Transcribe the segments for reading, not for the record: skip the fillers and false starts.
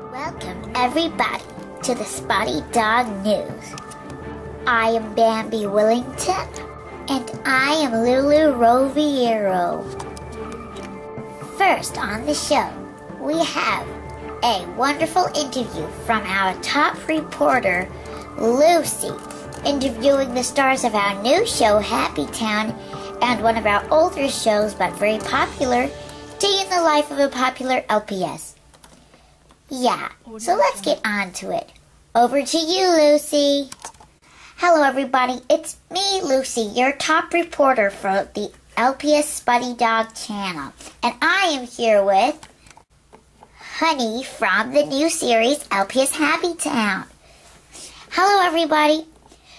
Welcome everybody to the Spotty Dog News. I am Bambi Willington and I am Lulu Roviero. First on the show, we have a wonderful interview from our top reporter, Lucy, interviewing the stars of our new show, Happy Town, and one of our older shows but very popular, Day in the Life of a Popular LPS. Yeah, so let's get on to it. Over to you, Lucy. Hello, everybody. It's me, Lucy, your top reporter for the LPS Spotty Dog channel. And I am here with Honey from the new series, LPS Happy Town. Hello, everybody.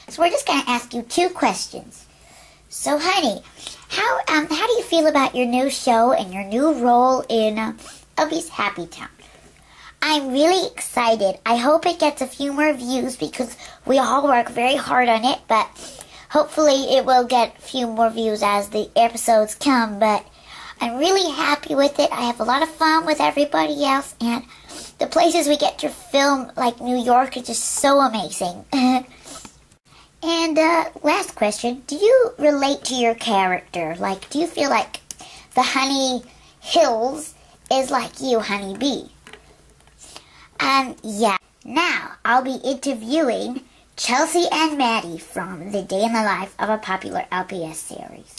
So we're just going to ask you two questions. So, Honey, how do you feel about your new show and your new role in LPS Happy Town? I'm really excited. I hope it gets a few more views because we all work very hard on it, but hopefully it will get a few more views as the episodes come, but I'm really happy with it. I have a lot of fun with everybody else, and the places we get to film, like New York, are just so amazing. And last question, do you relate to your character? Like, do you feel like the Honey Hills is like you, Honey Bee? Yeah. Now, I'll be interviewing Chelsea and Maddie from the Day in the Life of a Popular LPS series.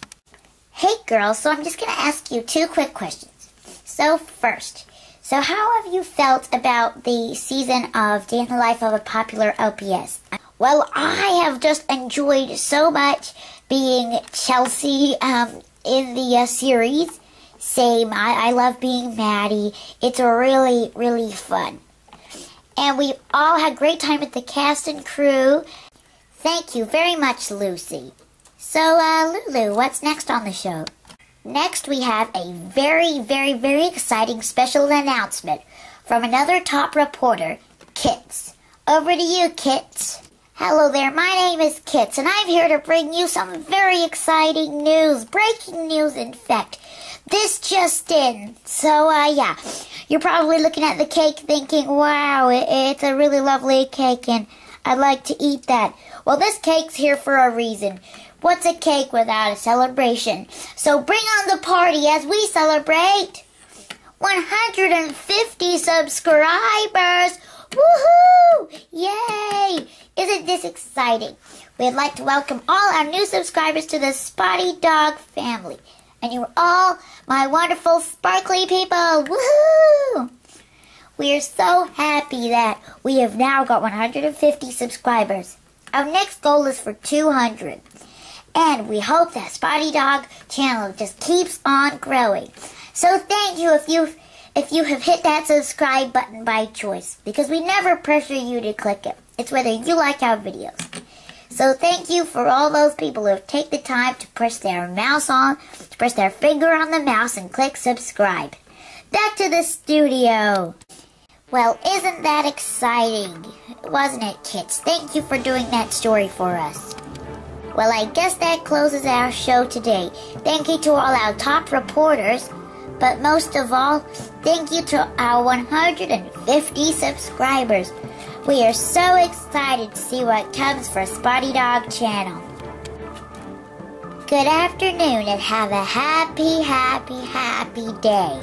Hey girls, so I'm just going to ask you two quick questions. So first, how have you felt about the season of Day in the Life of a Popular LPS? Well, I have just enjoyed so much being Chelsea in the series. Same, I love being Maddie. It's really, really fun. And we all had a great time with the cast and crew. Thank you very much, Lucy. So, Lulu, what's next on the show? Next, we have a very, very, very exciting special announcement from another top reporter, Kits. Over to you, Kits. Hello there, my name is Kits, and I'm here to bring you some very exciting news. Breaking news, in fact. This just in. So, yeah, you're probably looking at the cake thinking, wow, it's a really lovely cake, and I'd like to eat that. Well, this cake's here for a reason. What's a cake without a celebration? So bring on the party as we celebrate 150 subscribers. Woohoo! Yay! Isn't this exciting? We'd like to welcome all our new subscribers to the Spotty Dog family. And you're all my wonderful, sparkly people. Woohoo! We are so happy that we have now got 150 subscribers. Our next goal is for 200. And we hope that Spotty Dog channel just keeps on growing. So thank you if you have hit that subscribe button by choice, because we never pressure you to click it. It's whether you like our videos. So thank you for all those people who take the time to press their finger on the mouse and click subscribe. Back to the studio. Well, isn't that exciting? Wasn't it, Kits? Thank you for doing that story for us. Well, I guess that closes our show today. Thank you to all our top reporters, but most of all, thank you to our 150 subscribers. We are so excited to see what comes for Spotty Dog channel. Good afternoon and have a happy, happy, happy day.